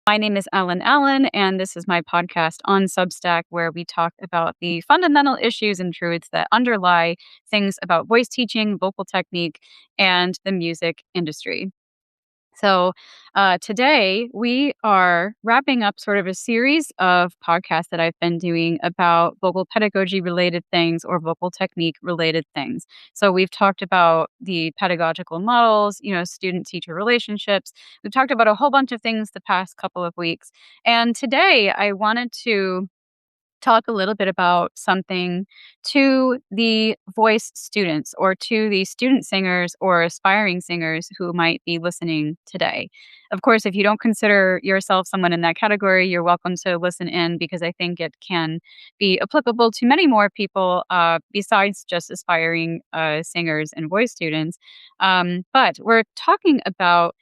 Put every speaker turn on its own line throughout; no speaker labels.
My name is Ellen Allen, and this is my podcast on Substack where we talk about the fundamental issues and truths that underlie things about voice teaching, vocal technique, and the music industry. Today we are wrapping up sort of a series of podcasts that I've been doing about vocal pedagogy related things or vocal technique related things. So, we've talked about the pedagogical models, student teacher relationships. We've talked about a whole bunch of things the past couple of weeks. And today I wanted to talk a little bit about something to the voice students or to the student singers or aspiring singers who might be listening today. Of course, if you don't consider yourself someone in that category, you're welcome to listen in because I think it can be applicable to many more people besides just aspiring singers and voice students. But we're talking about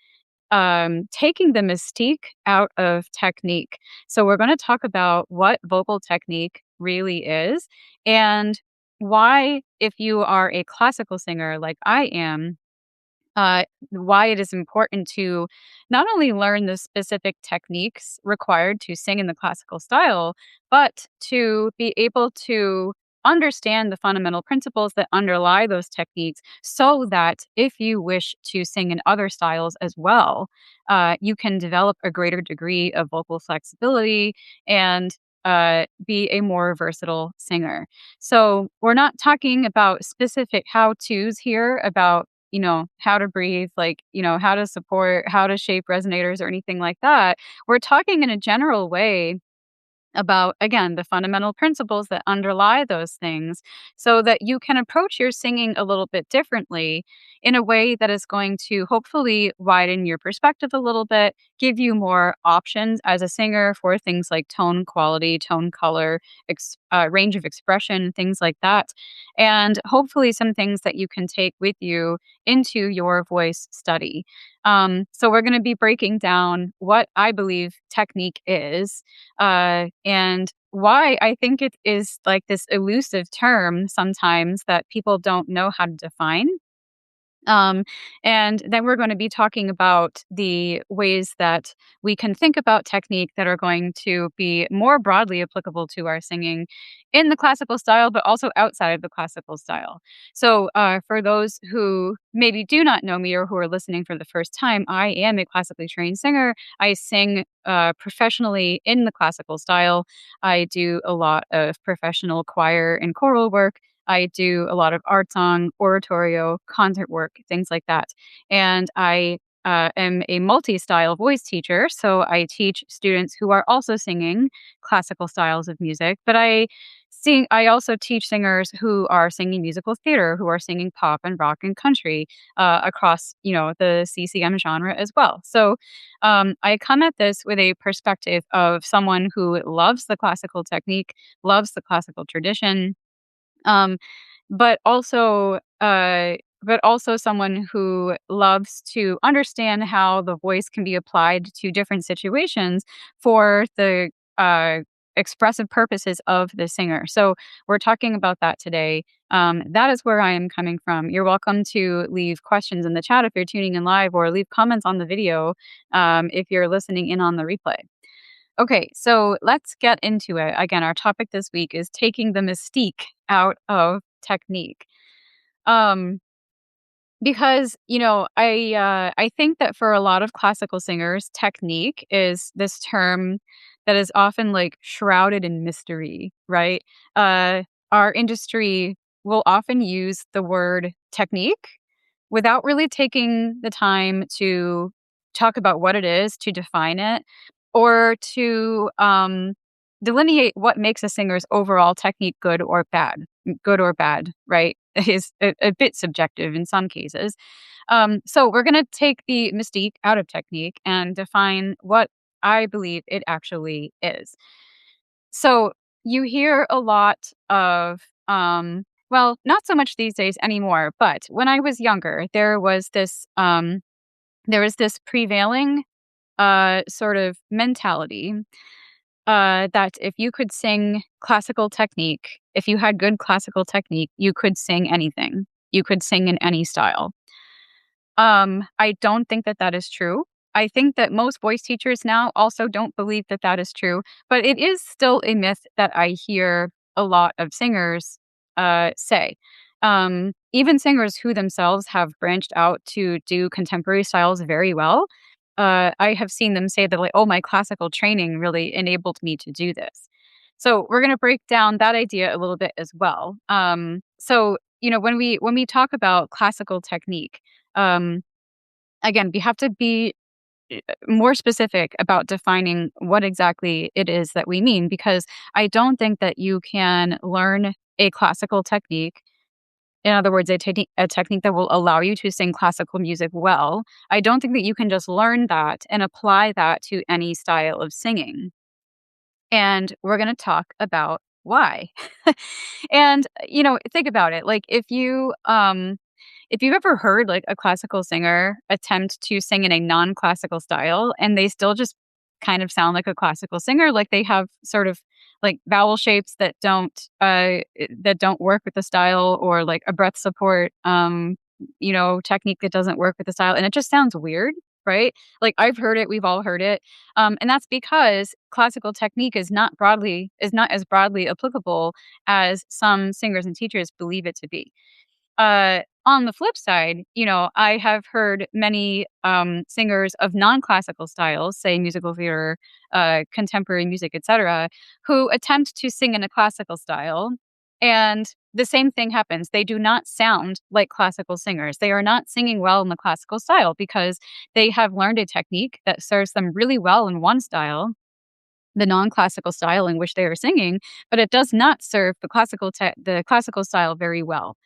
taking the mystique out of technique. So, we're going to talk about what vocal technique really is and why, if you are a classical singer like I am, why it is important to not only learn the specific techniques required to sing in the classical style, but to be able to understand the fundamental principles that underlie those techniques so that if you wish to sing in other styles as well, you can develop a greater degree of vocal flexibility and be a more versatile singer. So, we're not talking about specific how to's here about how to breathe, like, how to support, how to shape resonators or anything like that. We're talking in a general way about, again, the fundamental principles that underlie those things so that you can approach your singing a little bit differently in a way that is going to hopefully widen your perspective a little bit, give you more options as a singer for things like tone quality, tone color, range of expression, things like that. And hopefully some things that you can take with you into your voice study. So we're going to be breaking down what I believe technique is and why I think it is like this elusive term sometimes that people don't know how to define. Um, and then we're going to be talking about the ways that we can think about technique that are going to be more broadly applicable to our singing in the classical style, but also outside of the classical style. So, for those who maybe do not know me or who are listening for the first time, I am a classically trained singer. I sing professionally in the classical style. I do a lot of professional choir and choral work. I do a lot of art song, oratorio, concert work, things like that. And I am a multi style voice teacher. So I teach students who are also singing classical styles of music, but I also teach singers who are singing musical theater, who are singing pop and rock and country across, the CCM genre as well. So I come at this with a perspective of someone who loves the classical technique, loves the classical tradition, um, but also someone who loves to understand how the voice can be applied to different situations for the expressive purposes of the singer. So we're talking about that today. That is where I am coming from. You're welcome to leave questions in the chat if you're tuning in live, or leave comments on the video if you're listening in on the replay. Okay, so let's get into it. Again, our topic this week is taking the mystique out of technique. Um, because I think that for a lot of classical singers, technique is this term that is often like shrouded in mystery, right? Uh, our industry will often use the word technique without really taking the time to talk about what it is, to define it, or to delineate what makes a singer's overall technique good or bad. Good or bad, right? Is a bit subjective in some cases. So we're going to take the mystique out of technique and define what I believe it actually is. So you hear a lot of, well, not so much these days anymore, but when I was younger, there was this prevailing sort of mentality that if you could sing classical technique, if you had good classical technique, you could sing anything. You could sing in any style. I don't think that that is true. I think that most voice teachers now also don't believe that that is true, but it is still a myth that I hear a lot of singers say. Even singers who themselves have branched out to do contemporary styles very well, I have seen them say that, like, "Oh, my classical training really enabled me to do this." So we're going to break down that idea a little bit as well. When we talk about classical technique, um, again, we have to be more specific about defining what exactly it is that we mean, because I don't think that you can learn a classical technique. In other words, a technique that will allow you to sing classical music well. I don't think that you can just learn that and apply that to any style of singing. And we're going to talk about why. And, think about it. Like, if you've ever heard, like, a classical singer attempt to sing in a non-classical style and they still just kind of sound like a classical singer, like, they have sort of, like, vowel shapes that don't work with the style, or, like, a breath support, technique that doesn't work with the style, and it just sounds weird, right? Like, I've heard it, we've all heard it, and that's because classical technique is not as broadly applicable as some singers and teachers believe it to be. On the flip side, I have heard many singers of non-classical styles, say musical theater, contemporary music, etc., who attempt to sing in a classical style, and the same thing happens. They do not sound like classical singers. They are not singing well in the classical style because they have learned a technique that serves them really well in one style, the non-classical style in which they are singing, but it does not serve the classical style very well.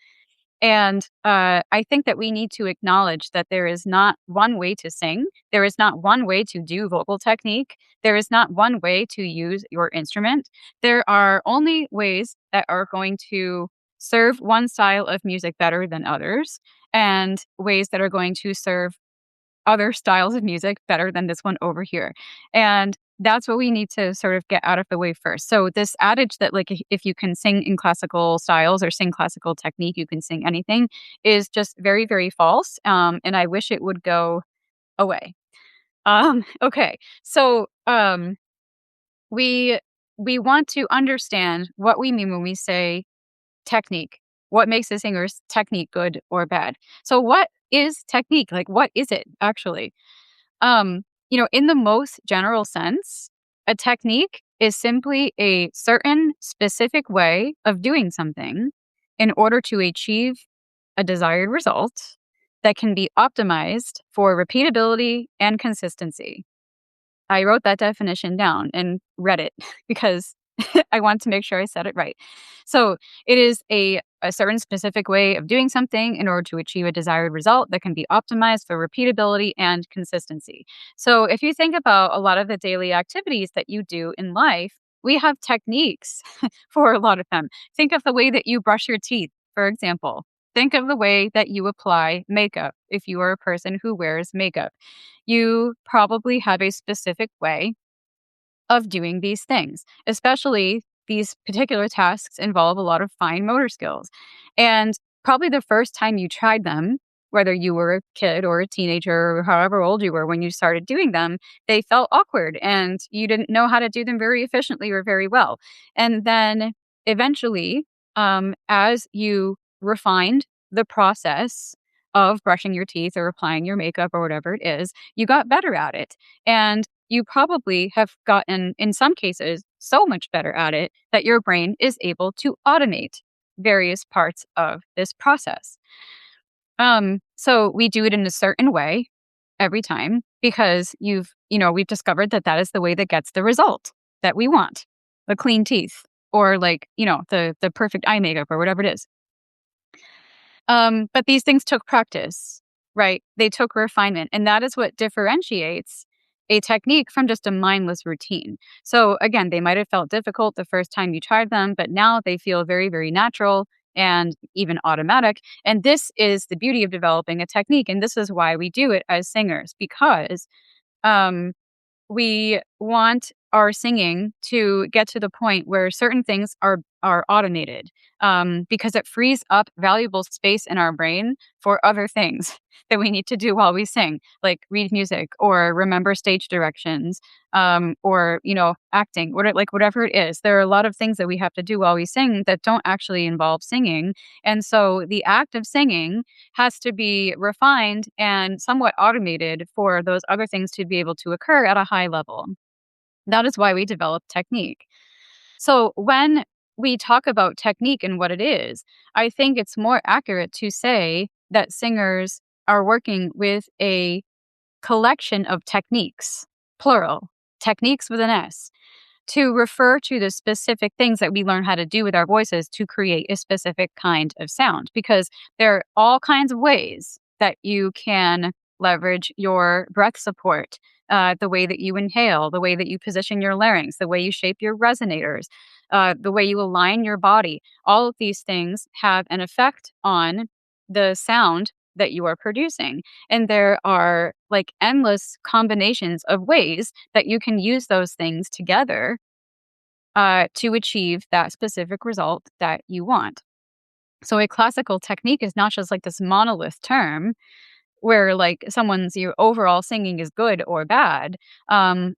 And I think that we need to acknowledge that there is not one way to sing. There is not one way to do vocal technique. There is not one way to use your instrument. There are only ways that are going to serve one style of music better than others, and ways that are going to serve other styles of music better than this one over here. And that's what we need to sort of get out of the way first. So this adage that, like, if you can sing in classical styles or sing classical technique, you can sing anything, is just very, very false. And I wish it would go away. Okay. So we we want to understand what we mean when we say technique. What makes a singer's technique good or bad? So what is technique? Like, what is it actually? In the most general sense, a technique is simply a certain specific way of doing something in order to achieve a desired result that can be optimized for repeatability and consistency. I wrote that definition down and read it because I wanted to make sure I said it right. So it is a certain specific way of doing something in order to achieve a desired result that can be optimized for repeatability and consistency. So if you think about a lot of the daily activities that you do in life, we have techniques for a lot of them. Think of the way that you brush your teeth, for example. Think of the way that you apply makeup if you are a person who wears makeup. You probably have a specific way of doing these things, especially these particular tasks involve a lot of fine motor skills. And probably the first time you tried them, whether you were a kid or a teenager or however old you were when you started doing them, they felt awkward and you didn't know how to do them very efficiently or very well. And then eventually, as you refined the process of brushing your teeth or applying your makeup or whatever it is, you got better at it. And you probably have gotten, in some cases, so much better at it that your brain is able to automate various parts of this process. So we do it in a certain way every time because we've discovered that that is the way that gets the result that we want, the clean teeth, or, like, the perfect eye makeup or whatever it is. But these things took practice, right? They took refinement, and that is what differentiates a technique from just a mindless routine. So again, they might have felt difficult the first time you tried them, but now they feel very, very natural and even automatic. And this is the beauty of developing a technique. And this is why we do it as singers, because um, we want our singing to get to the point where certain things are automated, because it frees up valuable space in our brain for other things that we need to do while we sing, like read music or remember stage directions, or acting, whatever it is. There are a lot of things that we have to do while we sing that don't actually involve singing, and so the act of singing has to be refined and somewhat automated for those other things to be able to occur at a high level. That is why we develop technique. So when we talk about technique and what it is, I think it's more accurate to say that singers are working with a collection of techniques, plural, techniques with an S, to refer to the specific things that we learn how to do with our voices to create a specific kind of sound. Because there are all kinds of ways that you can leverage your breath support, the way that you inhale, the way that you position your larynx, the way you shape your resonators, the way you align your body. All of these things have an effect on the sound that you are producing. And there are like endless combinations of ways that you can use those things together to achieve that specific result that you want. So a classical technique is not just like this monolith term where like someone's your overall singing is good or bad.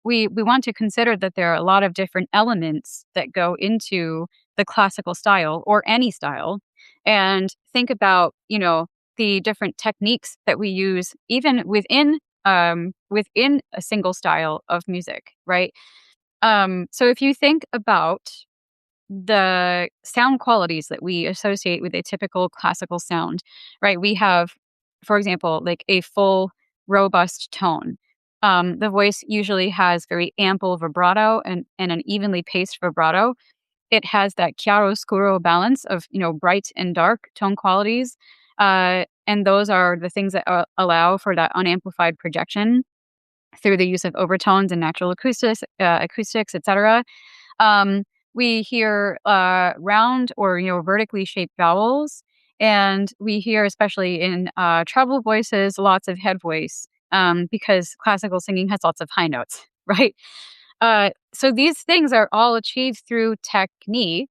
We want to consider that there are a lot of different elements that go into the classical style or any style, and think about the different techniques that we use even within a single style of music, right? So if you think about the sound qualities that we associate with a typical classical sound, right? We have, for example, like a full, robust tone. The voice usually has very ample vibrato and an evenly paced vibrato. It has that chiaro-scuro balance of, bright and dark tone qualities. And those are the things that allow for that unamplified projection through the use of overtones and natural acoustics, etc. Um, we hear round or vertically shaped vowels, and we hear, especially in treble voices, lots of head voice, because classical singing has lots of high notes, right? So these things are all achieved through technique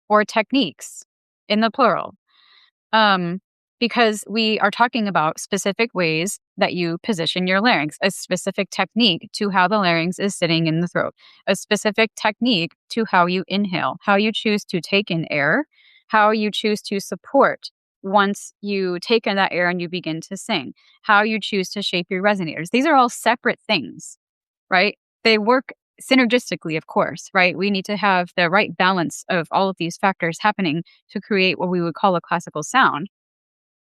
or techniques in the plural. Um, because we are talking about specific ways that you position your larynx, a specific technique to how the larynx is sitting in the throat, a specific technique to how you inhale, how you choose to take in air, how you choose to support once you take in that air and you begin to sing, how you choose to shape your resonators. These are all separate things, right? They work synergistically, of course, right? We need to have the right balance of all of these factors happening to create what we would call a classical sound.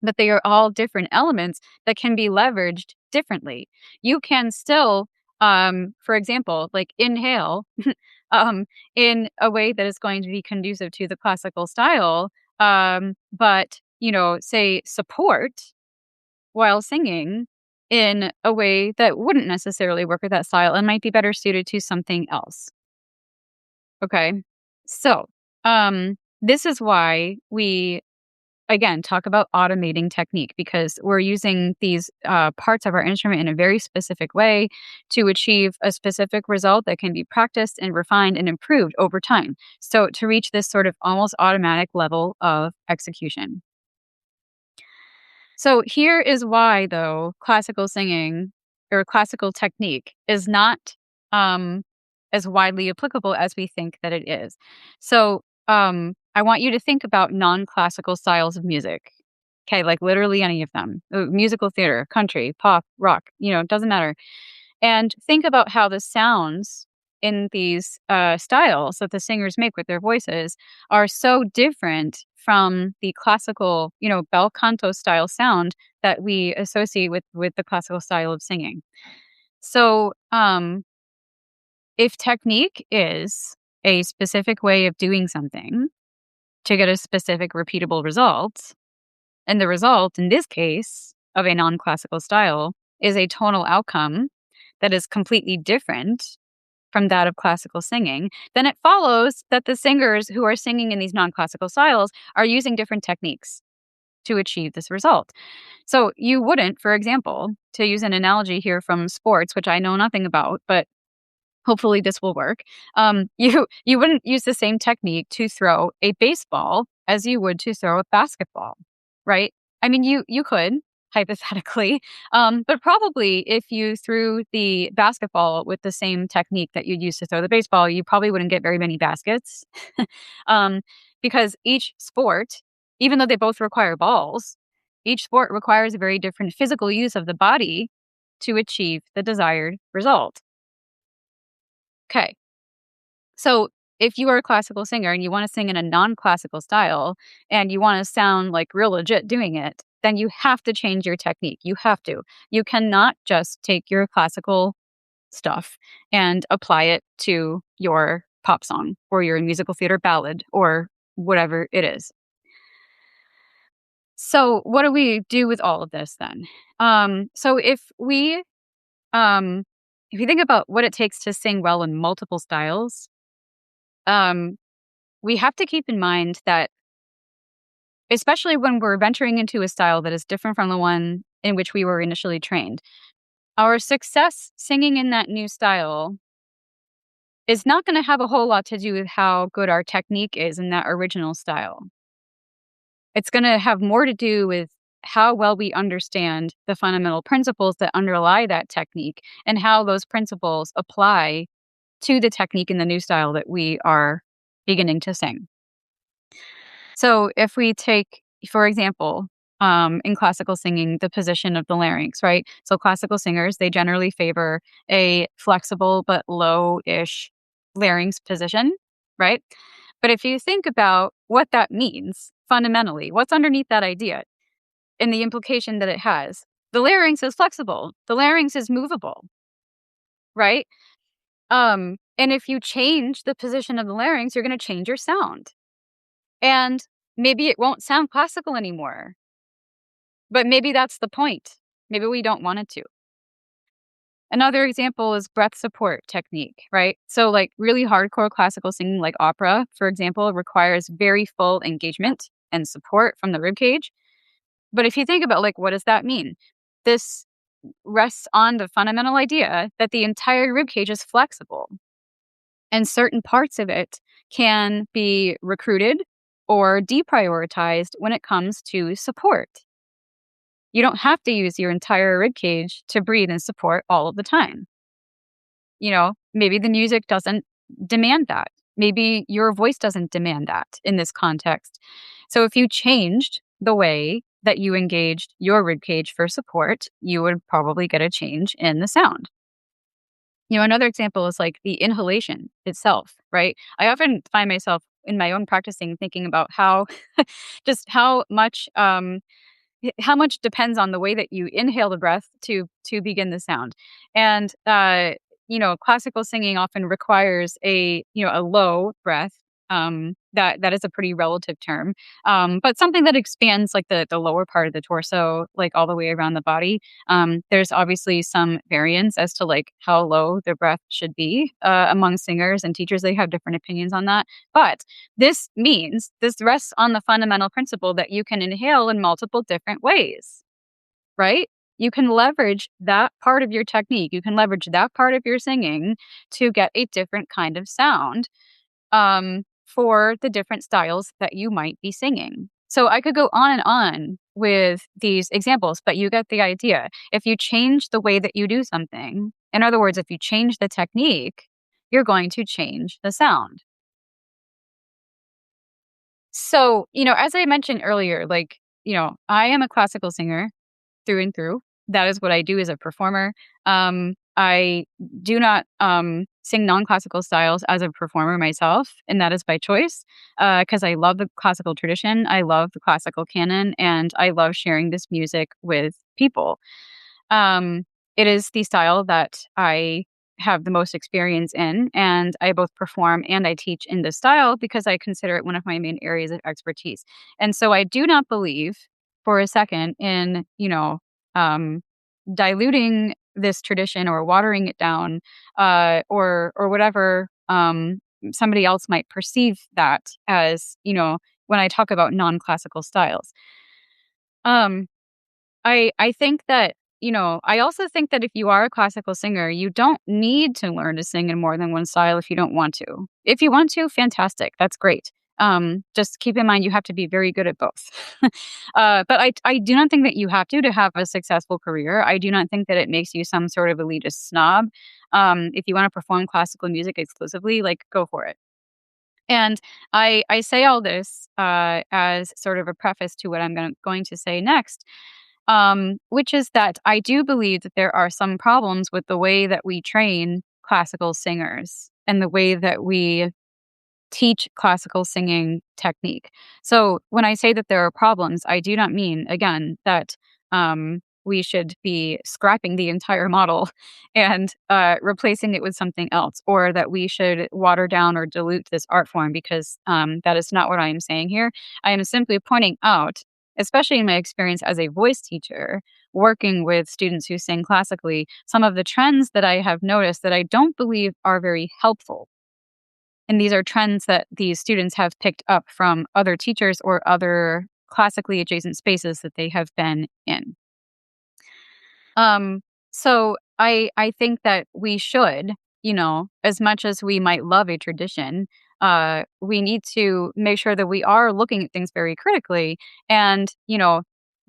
But they are all different elements that can be leveraged differently. You can still, for example, like inhale in a way that is going to be conducive to the classical style, but, say support while singing in a way that wouldn't necessarily work with that style and might be better suited to something else. Okay. So, this is why we again talk about automating technique, because we're using these parts of our instrument in a very specific way to achieve a specific result that can be practiced and refined and improved over time. So, to reach this sort of almost automatic level of execution. So here is why, though, classical singing or classical technique is not as widely applicable as we think that it is. So I want you to think about non-classical styles of music. Okay, like literally any of them. Musical theater, country, pop, rock, it doesn't matter. And think about how the sounds in these styles that the singers make with their voices are so different from the classical, bel canto style sound that we associate with the classical style of singing. So, if technique is a specific way of doing something to get a specific repeatable result, and the result in this case of a non-classical style is a tonal outcome that is completely different from that of classical singing, then it follows that the singers who are singing in these non-classical styles are using different techniques to achieve this result. So you wouldn't, for example, to use an analogy here from sports, which I know nothing about, but hopefully this will work. You wouldn't use the same technique to throw a baseball as you would to throw a basketball, right? I mean, you could hypothetically, but probably if you threw the basketball with the same technique that you'd use to throw the baseball, you probably wouldn't get very many baskets, um, because each sport, even though they both require balls, each sport requires a very different physical use of the body to achieve the desired result. Okay. So if you are a classical singer and you want to sing in a non-classical style and you want to sound like real legit doing it, then you have to change your technique. You have to. You cannot just take your classical stuff and apply it to your pop song or your musical theater ballad or whatever it is. So what do we do with all of this then? So um if you think about what it takes to sing well in multiple styles, um we have to keep in mind that, especially when we're venturing into a style that is different from the one in which we were initially trained, our success singing in that new style is not going to have a whole lot to do with how good our technique is in that original style. It's going to have more to do with how well we understand the fundamental principles that underlie that technique and how those principles apply to the technique in the new style that we are beginning to sing. So if we take, for example, in classical singing, the position of the larynx, right? So classical singers, they generally favor a flexible but low-ish larynx position, right? But if you think about what that means fundamentally, what's underneath that idea and the implication that it has, the larynx is flexible, the larynx is movable, right? And if you change the position of the larynx, you're going to change your sound. And maybe it won't sound classical anymore, but maybe that's the point. Maybe we don't want it to. Another example is breath support technique, right? So, like really hardcore classical singing, like opera, for example, requires very full engagement and support from the ribcage. But if you think about, like, what does that mean? This rests on the fundamental idea that the entire ribcage is flexible and certain parts of it can be recruited or deprioritized when it comes to support. You don't have to use your entire rib cage to breathe and support all of the time. Maybe the music doesn't demand that. Maybe your voice doesn't demand that in this context. So if you changed the way that you engaged your rib cage for support, you would probably get a change in the sound. Another example is like the inhalation itself, right? I often find myself in my own practicing thinking about how just how much depends on the way that you inhale the breath to begin the sound. And classical singing often requires a low breath. That is a pretty relative term, but something that expands like the lower part of the torso, like all the way around the body. There's obviously some variance as to like how low the breath should be among singers and teachers. They have different opinions on that, but this rests on the fundamental principle that you can inhale in multiple different ways, right? You can leverage that part of your technique. You can leverage that part of your singing to get a different kind of sound for the different styles that you might be singing. So I could go on and on with these examples, but you get the idea. If you change the way that you do something, in other words, if you change the technique, you're going to change the sound. So, as I mentioned earlier, like, I am a classical singer through and through. That is what I do as a performer. I do not sing non-classical styles as a performer myself, and that is by choice because I love the classical tradition. I love the classical canon, and I love sharing this music with people. It is the style that I have the most experience in, and I both perform and I teach in this style because I consider it one of my main areas of expertise. And so I do not believe for a second in, um, diluting this tradition or watering it down, or whatever somebody else might perceive that as, when I talk about non-classical styles. I think that, I also think that if you are a classical singer, you don't need to learn to sing in more than one style if you don't want to. If you want to, fantastic. That's great. Just keep in mind you have to be very good at both. But I do not think that you have to have a successful career. I do not think that it makes you some sort of elitist snob. If you want to perform classical music exclusively, like go for it. And I say all this as sort of a preface to what I'm going to say next, which is that I do believe that there are some problems with the way that we train classical singers and the way that we teach classical singing technique. So when I say that there are problems, I do not mean, again, that we should be scrapping the entire model and replacing it with something else, or that we should water down or dilute this art form, because that is not what I am saying here. I am simply pointing out, especially in my experience as a voice teacher, working with students who sing classically, some of the trends that I have noticed that I don't believe are very helpful. And these are trends that these students have picked up from other teachers or other classically adjacent spaces that they have been in. Um, so I think that we should, as much as we might love a tradition, we need to make sure that we are looking at things very critically and,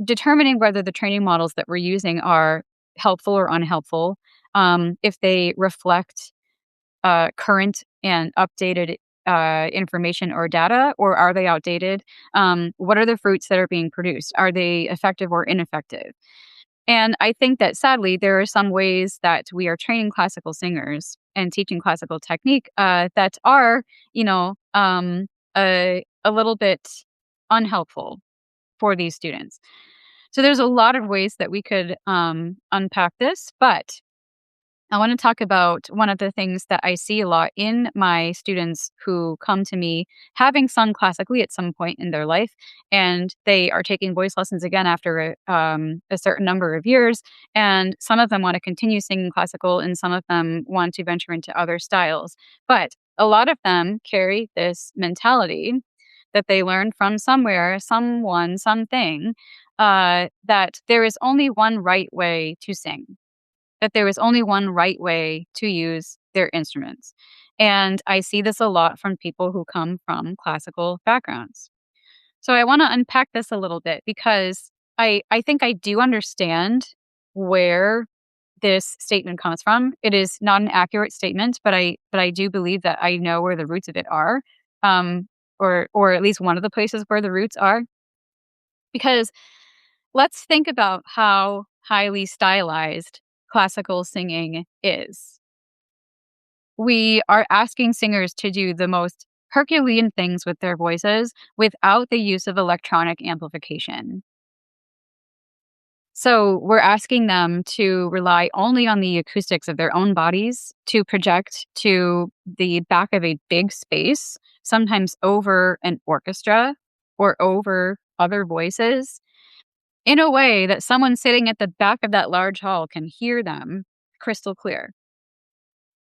determining whether the training models that we're using are helpful or unhelpful, if they reflect current and updated information or data, or are they outdated? What are the fruits that are being produced? Are they effective or ineffective? And I think that sadly, there are some ways that we are training classical singers and teaching classical technique that are, a little bit unhelpful for these students. So there's a lot of ways that we could unpack this, but I want to talk about one of the things that I see a lot in my students who come to me having sung classically at some point in their life, and they are taking voice lessons again after a certain number of years. And some of them want to continue singing classical, and some of them want to venture into other styles. But a lot of them carry this mentality that they learned from somewhere, someone, something, that there is only one right way to sing, that there is only one right way to use their instruments. And I see this a lot from people who come from classical backgrounds. So I want to unpack this a little bit, because I think I do understand where this statement comes from. It is not an accurate statement, but I do believe that I know where the roots of it are, or at least one of the places where the roots are. Because let's think about how highly stylized classical singing is. We are asking singers to do the most Herculean things with their voices without the use of electronic amplification. So we're asking them to rely only on the acoustics of their own bodies to project to the back of a big space, sometimes over an orchestra or over other voices, in a way that someone sitting at the back of that large hall can hear them crystal clear.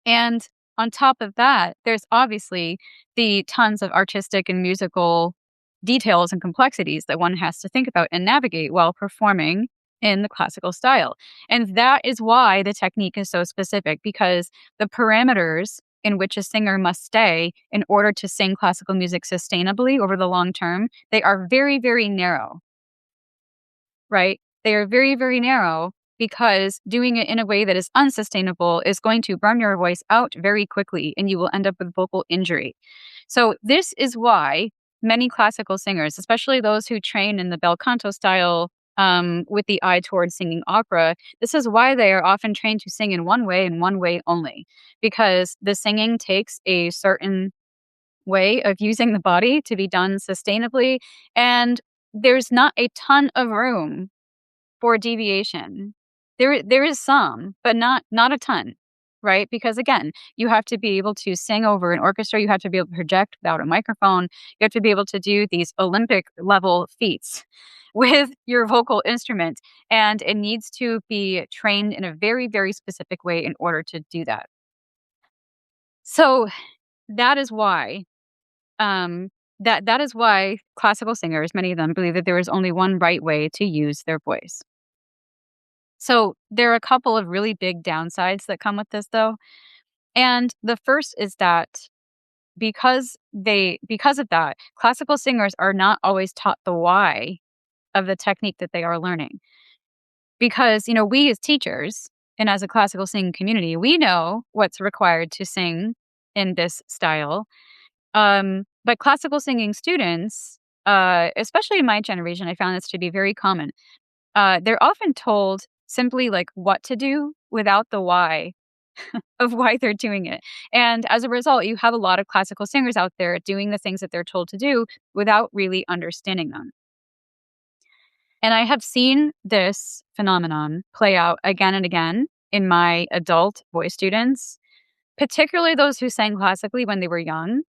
And on top of that, there's obviously the tons of artistic and musical details and complexities that one has to think about and navigate while performing in the classical style. And that is why the technique is so specific, because the parameters in which a singer must stay in order to sing classical music sustainably over the long term, they are very, very narrow, right? They are very, very narrow, because doing it in a way that is unsustainable is going to burn your voice out very quickly, and you will end up with vocal injury. So this is why many classical singers, especially those who train in the bel canto style, with the eye towards singing opera, this is why they are often trained to sing in one way and one way only, because the singing takes a certain way of using the body to be done sustainably, and there's not a ton of room for deviation. There is some, but not a ton, right? Because again, you have to be able to sing over an orchestra, you have to be able to project without a microphone, you have to be able to do these Olympic level feats with your vocal instrument, and it needs to be trained in a very, very specific way in order to do that. So that is why that is why classical singers, many of them, believe that there is only one right way to use their voice. So there are a couple of really big downsides that come with this, though. And the first is that because of that, classical singers are not always taught the why of the technique that they are learning. Because, we as teachers and as a classical singing community, we know what's required to sing in this style. But classical singing students, especially in my generation, I found this to be very common. They're often told simply like what to do without the why of why they're doing it. And as a result, you have a lot of classical singers out there doing the things that they're told to do without really understanding them. And I have seen this phenomenon play out again and again in my adult voice students, particularly those who sang classically when they were young.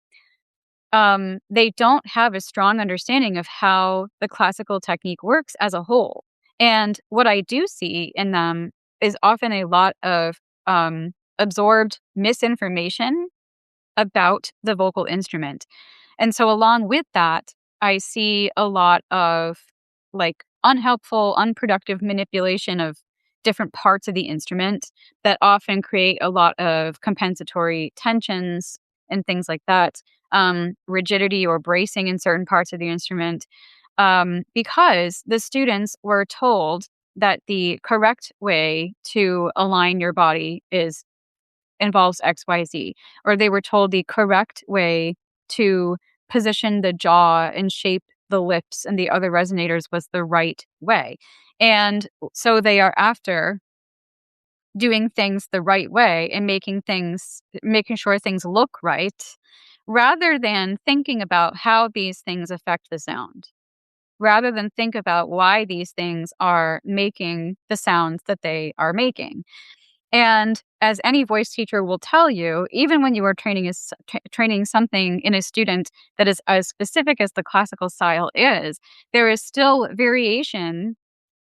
They don't have a strong understanding of how the classical technique works as a whole. And what I do see in them is often a lot of absorbed misinformation about the vocal instrument. And so, along with that, I see a lot of like unhelpful, unproductive manipulation of different parts of the instrument that often create a lot of compensatory tensions and things like that, rigidity or bracing in certain parts of the instrument, because the students were told that the correct way to align your body involves XYZ, or they were told the correct way to position the jaw and shape the lips and the other resonators was the right way. And so they are after doing things the right way and making sure things look right, rather than thinking about how these things affect the sound, rather than think about why these things are making the sounds that they are making. And as any voice teacher will tell you, even when you are training something in a student that is as specific as the classical style is, there is still variation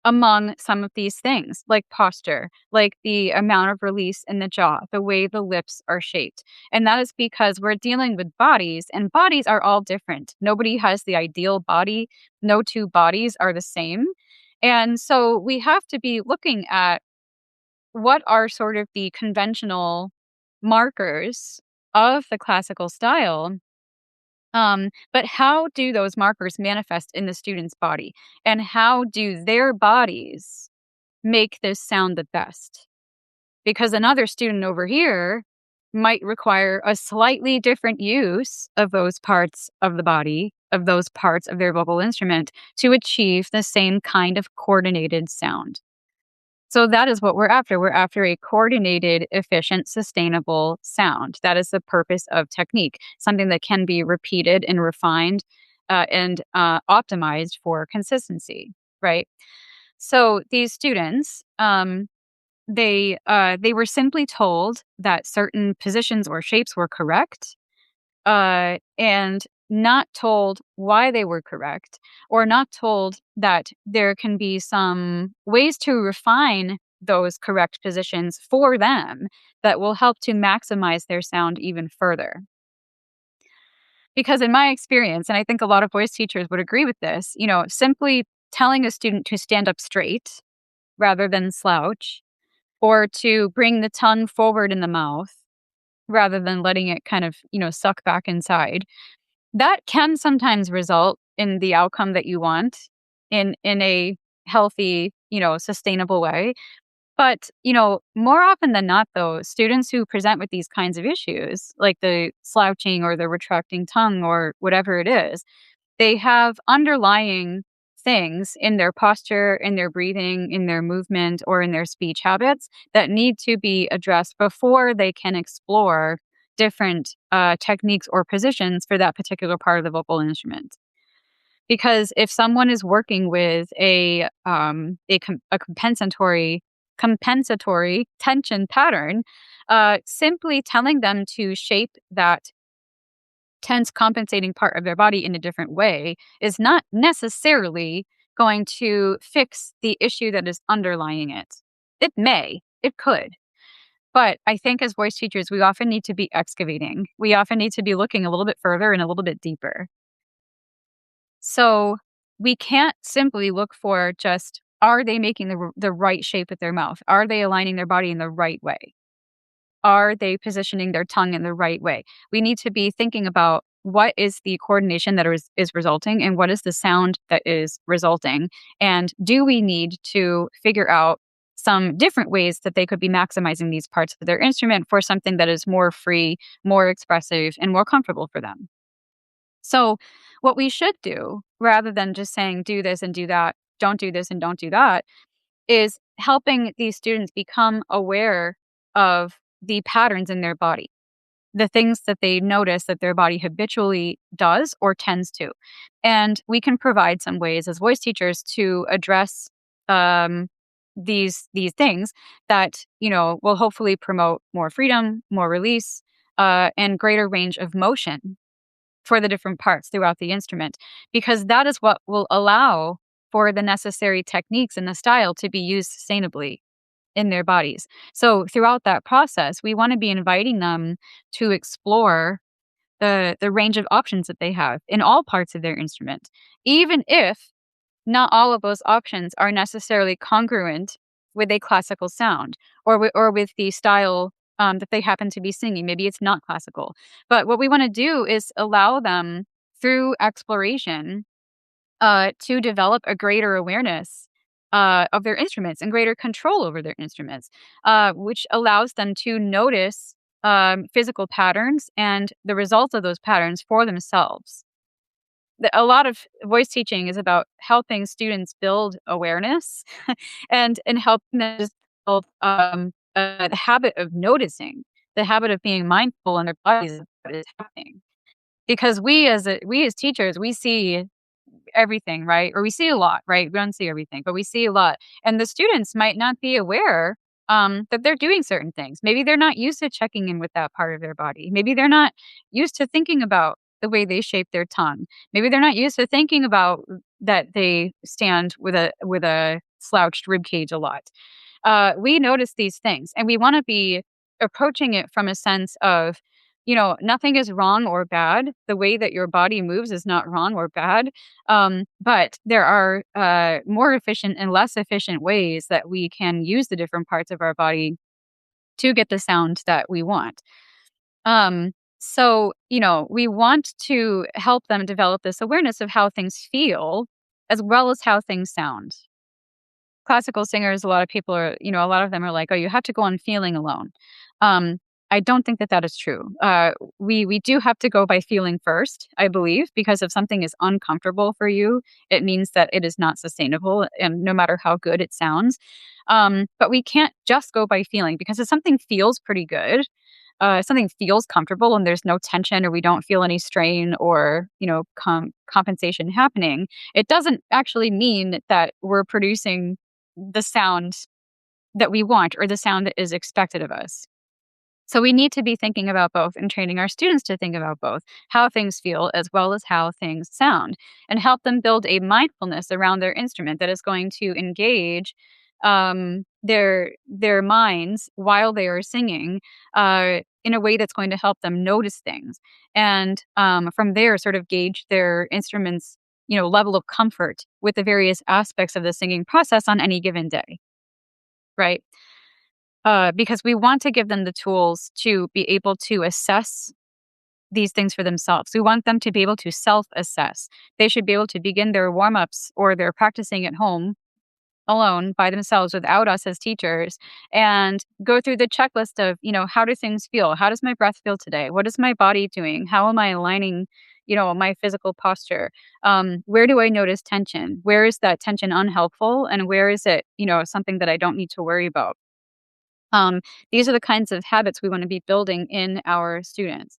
among some of these things, like posture, like the amount of release in the jaw, the way the lips are shaped. And that is because we're dealing with bodies, and bodies are all different. Nobody has the ideal body. No two bodies are the same. And so we have to be looking at what are sort of the conventional markers of the classical style, but how do those markers manifest in the student's body? And how do their bodies make this sound the best? Because another student over here might require a slightly different use of those parts of the body, of those parts of their vocal instrument to achieve the same kind of coordinated sound. So that is what we're after. We're after a coordinated, efficient, sustainable sound. That is the purpose of technique, something that can be repeated and refined and optimized for consistency, right? So these students, they were simply told that certain positions or shapes were correct, and not told why they were correct, or not told that there can be some ways to refine those correct positions for them that will help to maximize their sound even further. Because in my experience, and I think a lot of voice teachers would agree with this, simply telling a student to stand up straight rather than slouch, or to bring the tongue forward in the mouth rather than letting it kind of, suck back inside, that can sometimes result in the outcome that you want in a healthy, sustainable way. But, more often than not, though, students who present with these kinds of issues, like the slouching or the retracting tongue or whatever it is, they have underlying things in their posture, in their breathing, in their movement, or in their speech habits that need to be addressed before they can explore different techniques or positions for that particular part of the vocal instrument. Because if someone is working with a compensatory tension pattern, simply telling them to shape that tense compensating part of their body in a different way is not necessarily going to fix the issue that is underlying it. It could. But I think as voice teachers, we often need to be excavating. We often need to be looking a little bit further and a little bit deeper. So we can't simply look for just Are they making the right shape with their mouth? Are they aligning their body in the right way? Are they positioning their tongue in the right way? We need to be thinking about what is the coordination that is resulting and what is the sound that is resulting. And do we need to figure out some different ways that they could be maximizing these parts of their instrument for something that is more free, more expressive, and more comfortable for them? So, what we should do, rather than just saying, do this and do that, don't do this and don't do that, is helping these students become aware of the patterns in their body, the things that they notice that their body habitually does or tends to. And we can provide some ways as voice teachers to address um, these things that will hopefully promote more freedom, more release, and greater range of motion for the different parts throughout the instrument, because that is what will allow for the necessary techniques and the style to be used sustainably in their bodies. So throughout that process, we want to be inviting them to explore the range of options that they have in all parts of their instrument, even if not all of those options are necessarily congruent with a classical sound or with the style that they happen to be singing. Maybe it's not classical. But what we want to do is allow them through exploration to develop a greater awareness of their instruments and greater control over their instruments, which allows them to notice physical patterns and the results of those patterns for themselves. A lot of voice teaching is about helping students build awareness and helping them just build the habit of noticing, the habit of being mindful in their bodies of what is happening. Because we as teachers, we see everything, right? Or we see a lot, right? We don't see everything, but we see a lot. And the students might not be aware that they're doing certain things. Maybe they're not used to checking in with that part of their body. Maybe they're not used to thinking about the way they shape their tongue. Maybe they're not used to thinking about that they stand with a slouched rib cage a lot. We notice these things, and we want to be approaching it from a sense of, nothing is wrong or bad. The way that your body moves is not wrong or bad. But there are more efficient and less efficient ways that we can use the different parts of our body to get the sound that we want. So, we want to help them develop this awareness of how things feel as well as how things sound. Classical singers, a lot of people are, a lot of them are like, oh, you have to go on feeling alone. Um, I don't think that that is true. We do have to go by feeling first, I believe, because if something is uncomfortable for you, it means that it is not sustainable, and no matter how good it sounds. But we can't just go by feeling, because if something feels pretty good, something feels comfortable and there's no tension or we don't feel any strain or compensation happening, it doesn't actually mean that we're producing the sound that we want or the sound that is expected of us. So we need to be thinking about both and training our students to think about both, how things feel as well as how things sound, and help them build a mindfulness around their instrument that is going to engage their minds while they are singing in a way that's going to help them notice things, and from there sort of gauge their instruments level of comfort with the various aspects of the singing process on any given day, right? Because we want to give them the tools to be able to assess these things for themselves. We want them to be able to self-assess. They should be able to begin their warm-ups or their practicing at home alone by themselves without us as teachers and go through the checklist of, how do things feel? How does my breath feel today? What is my body doing? How am I aligning, my physical posture? Where do I notice tension? Where is that tension unhelpful? And where is it, something that I don't need to worry about? These are the kinds of habits we want to be building in our students.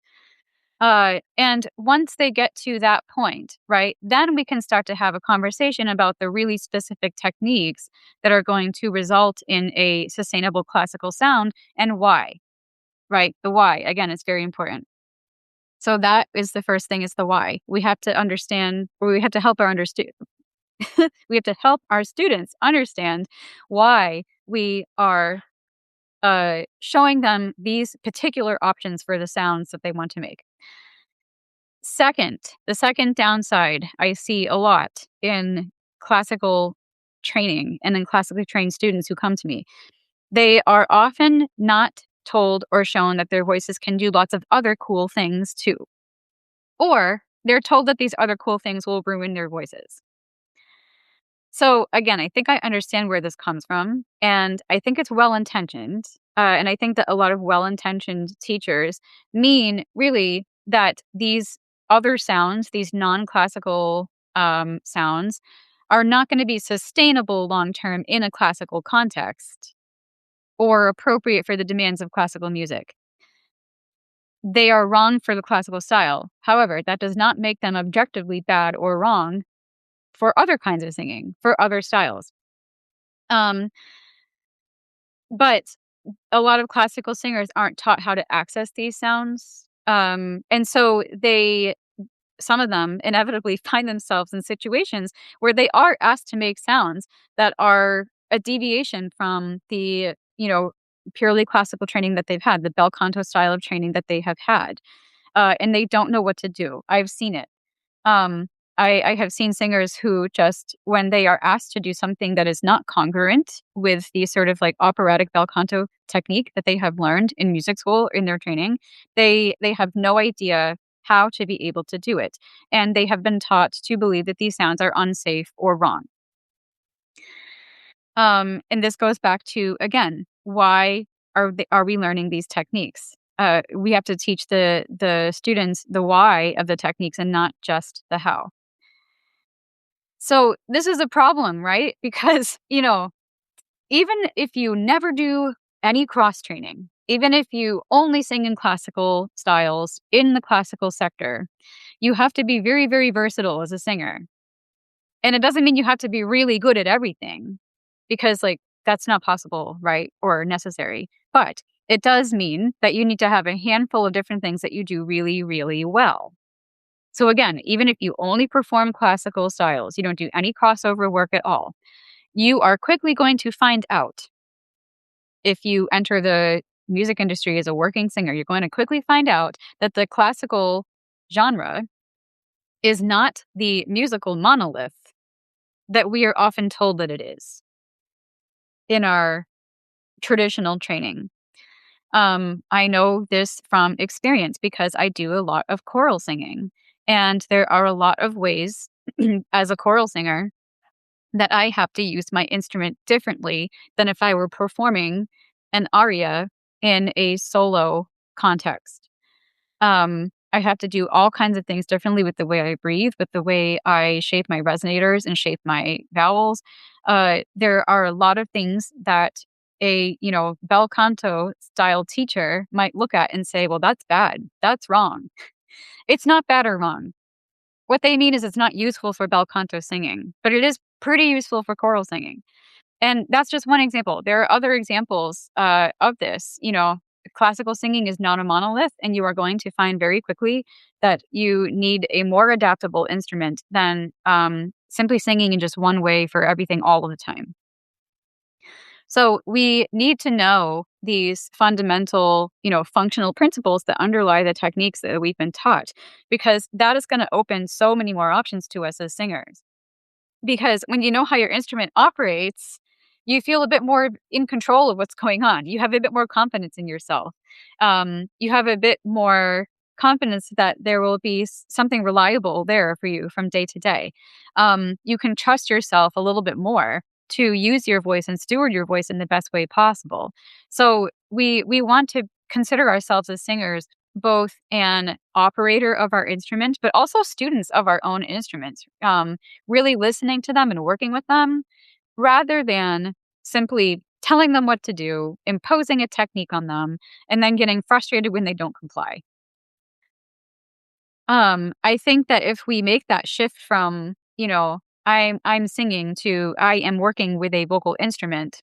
And once they get to that point, right, then we can start to have a conversation about the really specific techniques that are going to result in a sustainable classical sound and why, right? The why, again, is very important. So that is the first thing, is the why. We have to understand, or we have to help we have to help our students understand why we are showing them these particular options for the sounds that they want to make. The second downside I see a lot in classical training and in classically trained students who come to me, they are often not told or shown that their voices can do lots of other cool things too. Or they're told that these other cool things will ruin their voices. So again, I think I understand where this comes from, and I think it's well intentioned. And I think that a lot of well intentioned teachers mean really that these other sounds, these non classical sounds, are not going to be sustainable long term in a classical context or appropriate for the demands of classical music. They are wrong for the classical style. However, that does not make them objectively bad or wrong for other kinds of singing, for other styles. Um, but a lot of classical singers aren't taught how to access these sounds. And so some of them inevitably find themselves in situations where they are asked to make sounds that are a deviation from the, purely classical training that they've had, the bel canto style of training that they have had. And they don't know what to do. I've seen it. Um, I have seen singers who just, when they are asked to do something that is not congruent with the sort of like operatic bel canto technique that they have learned in music school in their training, they have no idea how to be able to do it. And they have been taught to believe that these sounds are unsafe or wrong. And this goes back to, again, why are we learning these techniques? We have to teach the students the why of the techniques and not just the how. So this is a problem, right? Because, even if you never do any cross training, even if you only sing in classical styles in the classical sector, you have to be very, very versatile as a singer. And it doesn't mean you have to be really good at everything because, like, that's not possible, right? Or necessary. But it does mean that you need to have a handful of different things that you do really, really well. So again, even if you only perform classical styles, you don't do any crossover work at all, you are quickly going to find out if you enter the music industry as a working singer, you're going to quickly find out that the classical genre is not the musical monolith that we are often told that it is in our traditional training. I know this from experience because I do a lot of choral singing, and there are a lot of ways as a choral singer that I have to use my instrument differently than if I were performing an aria in a solo context. I have to do all kinds of things differently with the way I breathe, with the way I shape my resonators and shape my vowels. There are a lot of things that a, bel canto style teacher might look at and say, well, that's bad. That's wrong. It's not bad or wrong. What they mean is it's not useful for bel canto singing, but it is pretty useful for choral singing. And that's just one example. There are other examples of this. Classical singing is not a monolith, and you are going to find very quickly that you need a more adaptable instrument than simply singing in just one way for everything all of the time. So we need to know these fundamental, functional principles that underlie the techniques that we've been taught, because that is going to open so many more options to us as singers. Because when you know how your instrument operates, you feel a bit more in control of what's going on. You have a bit more confidence in yourself. You have a bit more confidence that there will be something reliable there for you from day to day. You can trust yourself a little bit more to use your voice and steward your voice in the best way possible. So we want to consider ourselves as singers both an operator of our instrument, but also students of our own instruments, really listening to them and working with them rather than simply telling them what to do, imposing a technique on them, and then getting frustrated when they don't comply. I think that if we make that shift from, I'm singing to I am working with a vocal instrument,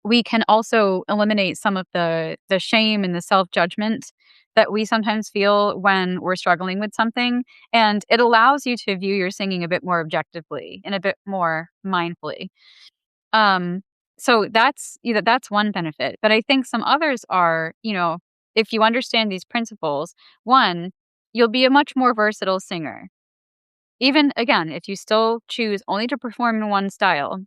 we can also eliminate some of the shame and the self-judgment that we sometimes feel when we're struggling with something, and it allows you to view your singing a bit more objectively and a bit more mindfully. Um, so that's one benefit, but I think some others are, if you understand these principles, one, you'll be a much more versatile singer. even again, if you still choose only to perform in one style,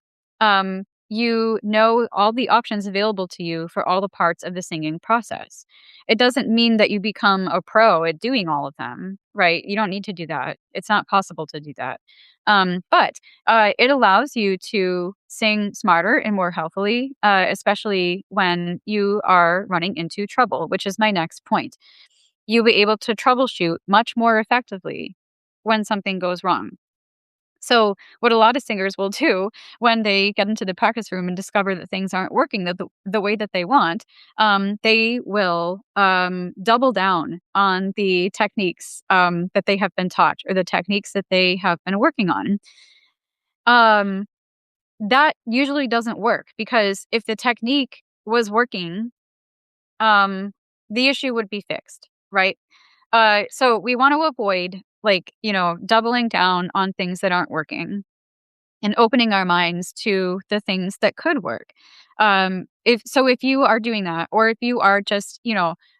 you know all the options available to you for all the parts of the singing process. It doesn't mean that you become a pro at doing all of them, right? You don't need to do that. It's not possible to do that. But it allows you to sing smarter and more healthily, especially when you are running into trouble, which is my next point. You'll be able to troubleshoot much more effectively when something goes wrong. So, what a lot of singers will do when they get into the practice room and discover that things aren't working the way that they want, they will double down on the techniques that they have been taught or the techniques that they have been working on. Um, that usually doesn't work because if the technique was working, um, the issue would be fixed, right? So we want to avoid doubling down on things that aren't working and opening our minds to the things that could work. If you are doing that, or if you are just,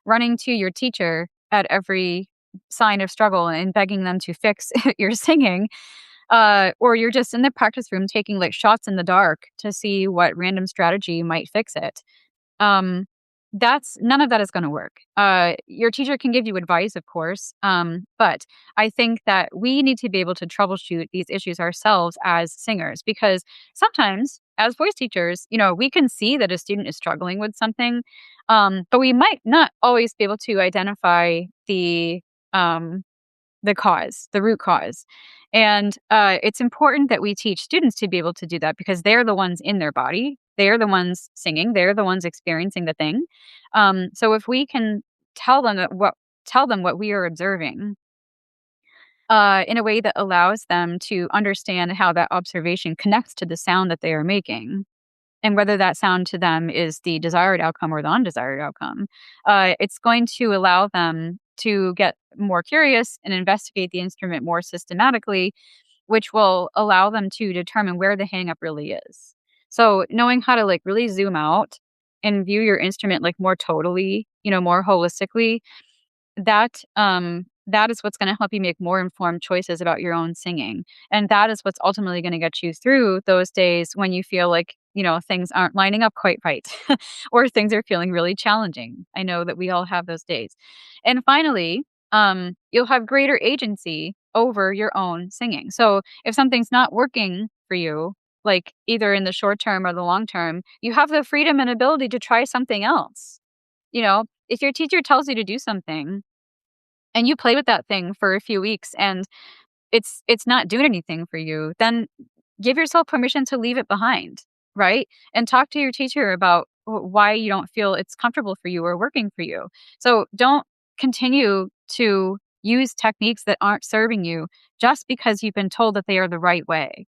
running to your teacher at every sign of struggle and begging them to fix your singing, or you're just in the practice room taking like shots in the dark to see what random strategy might fix it, um, that's none of that is gonna work. Your teacher can give you advice, of course, but I think that we need to be able to troubleshoot these issues ourselves as singers because sometimes as voice teachers, we can see that a student is struggling with something, but we might not always be able to identify um the cause, the root cause. And it's important that we teach students to be able to do that because they're the ones in their body. They're the ones singing. They're the ones experiencing the thing. So if we can tell them what we are observing in a way that allows them to understand how that observation connects to the sound that they are making, and whether that sound to them is the desired outcome or the undesired outcome, it's going to allow them to get more curious and investigate the instrument more systematically, which will allow them to determine where the hangup really is. So knowing how to like really zoom out and view your instrument like more totally, more holistically, that is what's gonna help you make more informed choices about your own singing, and that is what's ultimately gonna get you through those days when you feel like, things aren't lining up quite right, or things are feeling really challenging. I know that we all have those days. And finally, you'll have greater agency over your own singing. So, if something's not working for you, like, either in the short term or the long term, you have the freedom and ability to try something else. If your teacher tells you to do something and you play with that thing for a few weeks and it's not doing anything for you, then give yourself permission to leave it behind, right? And talk to your teacher about why you don't feel it's comfortable for you or working for you. So don't continue to use techniques that aren't serving you just because you've been told that they are the right way,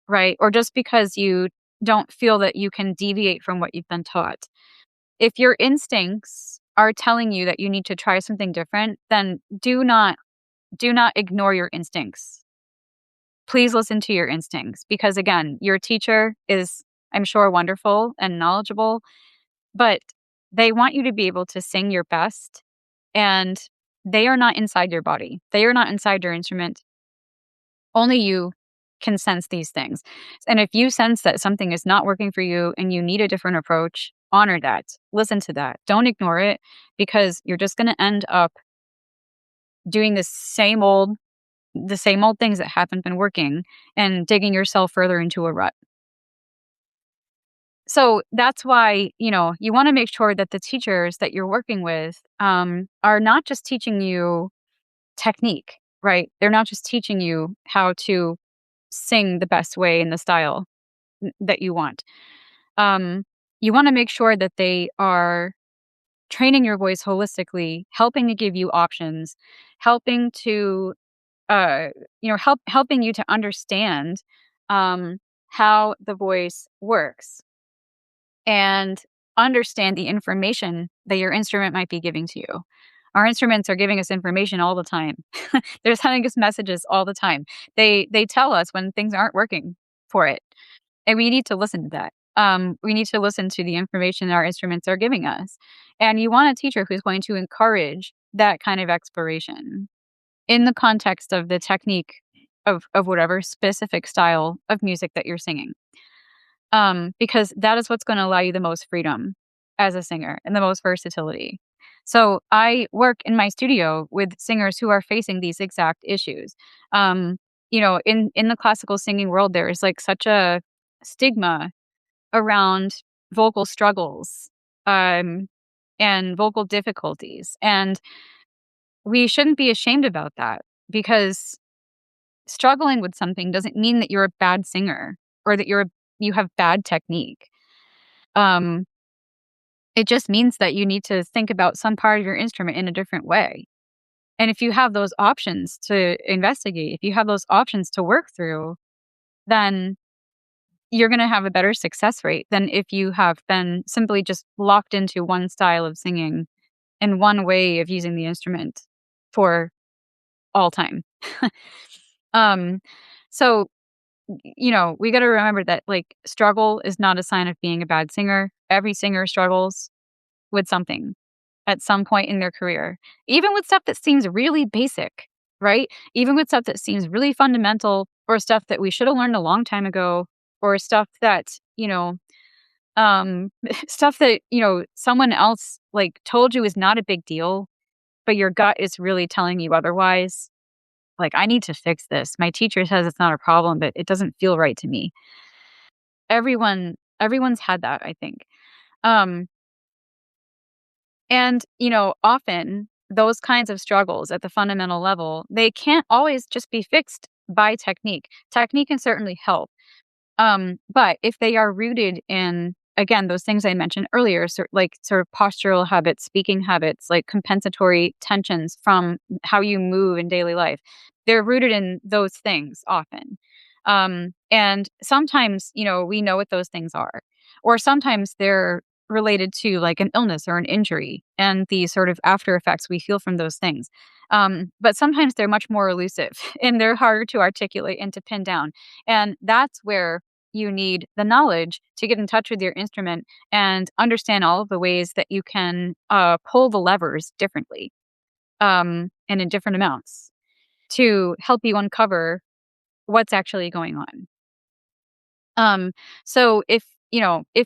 right? Or just because you don't feel that you can deviate from what you've been taught. If your instincts are telling you that you need to try something different, then do not ignore your instincts. Please listen to your instincts because again, your teacher is, I'm sure, wonderful and knowledgeable, but they want you to be able to sing your best, and they are not inside your body. They are not inside your instrument. Only you can sense these things. And if you sense that something is not working for you and you need a different approach, honor that. Listen to that. Don't ignore it because you're just going to end up doing the same old things that haven't been working and digging yourself further into a rut. So that's why, you want to make sure that the teachers that you're working with are not just teaching you technique, right? They're not just teaching you how to sing the best way in the style that you want. Um, you want to make sure that they are training your voice holistically, helping to give you options, helping to helping you to understand um, how the voice works and understand the information that your instrument might be giving to you. Our instruments are giving us information all the time. They're sending us messages all the time. They tell us when things aren't working for it, and we need to listen to that. We need to listen to the information our instruments are giving us, and you want a teacher who's going to encourage that kind of exploration in the context of the technique of whatever specific style of music that you're singing. Because that is what's going to allow you the most freedom as a singer and the most versatility. So I work in my studio with singers who are facing these exact issues. Um, in the classical singing world, there is like such a stigma around vocal struggles, um, and vocal difficulties, and we shouldn't be ashamed about that because struggling with something doesn't mean that you're a bad singer or that you have bad technique. Um, it just means that you need to think about some part of your instrument in a different way. And if you have those options to investigate, if you have those options to work through, then you're going to have a better success rate than if you have been simply just locked into one style of singing and one way of using the instrument for all time. um, so we got to remember that like struggle is not a sign of being a bad singer. Every singer struggles with something at some point in their career, even with stuff that seems really basic, right? Even with stuff that seems really fundamental or stuff that we should have learned a long time ago or stuff that, stuff that, someone else like told you is not a big deal, but your gut is really telling you otherwise. Like, I need to fix this. My teacher says it's not a problem, but it doesn't feel right to me. Everyone's had that, I think. Um, and, often those kinds of struggles at the fundamental level, they can't always just be fixed by technique. Technique can certainly help. But if they are rooted in, again, those things I mentioned earlier, sort of postural habits, speaking habits, like compensatory tensions from how you move in daily life, they're rooted in those things often. And sometimes, we know what those things are, or sometimes they're related to like an illness or an injury and the sort of after effects we feel from those things. But sometimes they're much more elusive and they're harder to articulate and to pin down. And that's where you need the knowledge to get in touch with your instrument and understand all of the ways that you can pull the levers differently, and in different amounts to help you uncover what's actually going on. So if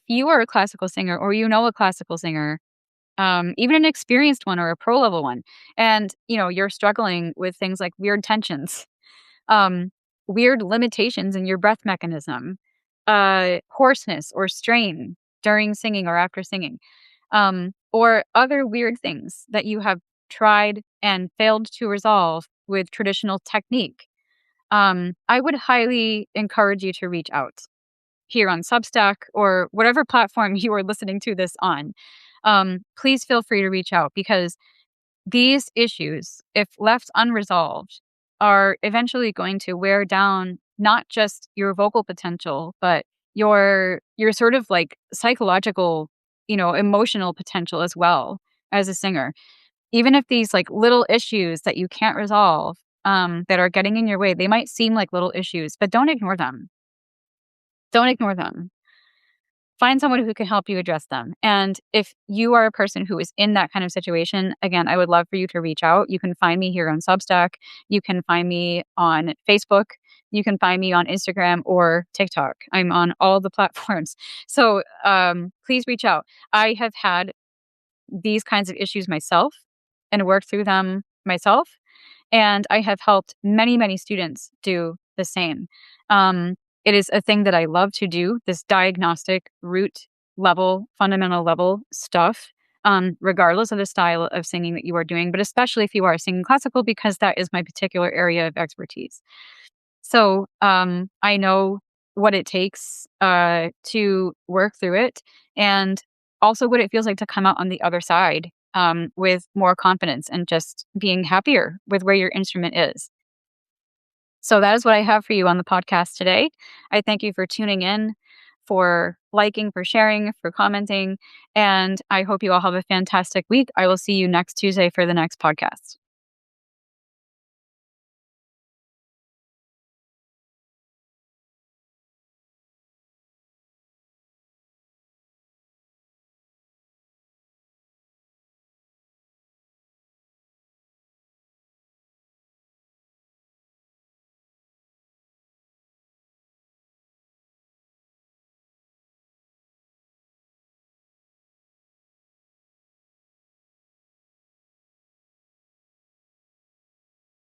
you are a classical singer or a classical singer, even an experienced one or a pro level one, and you're struggling with things like weird tensions, um, weird limitations in your breath mechanism, hoarseness or strain during singing or after singing, or other weird things that you have tried and failed to resolve with traditional technique. I would highly encourage you to reach out here on Substack or whatever platform you are listening to this on. Please feel free to reach out because these issues, if left unresolved, are eventually going to wear down not just your vocal potential, but your sort of like psychological, emotional potential as well as a singer. Even if these like little issues that you can't resolve, that are getting in your way, they might seem like little issues, but don't ignore them. Don't ignore them. Find someone who can help you address them. And if you are a person who is in that kind of situation, again, I would love for you to reach out. You can find me here on Substack. You can find me on Facebook. You can find me on Instagram or TikTok. I'm on all the platforms. So please reach out. I have had these kinds of issues myself and worked through them myself. And I have helped many, many students do the same. It is a thing that I love to do, this diagnostic root level, fundamental level stuff, regardless of the style of singing that you are doing, but especially if you are singing classical, because that is my particular area of expertise. So I know what it takes to work through it and also what it feels like to come out on the other side with more confidence and just being happier with where your instrument is. So that is what I have for you on the podcast today. I thank you for tuning in, for liking, for sharing, for commenting, and I hope you all have a fantastic week. I will see you next Tuesday for the next podcast.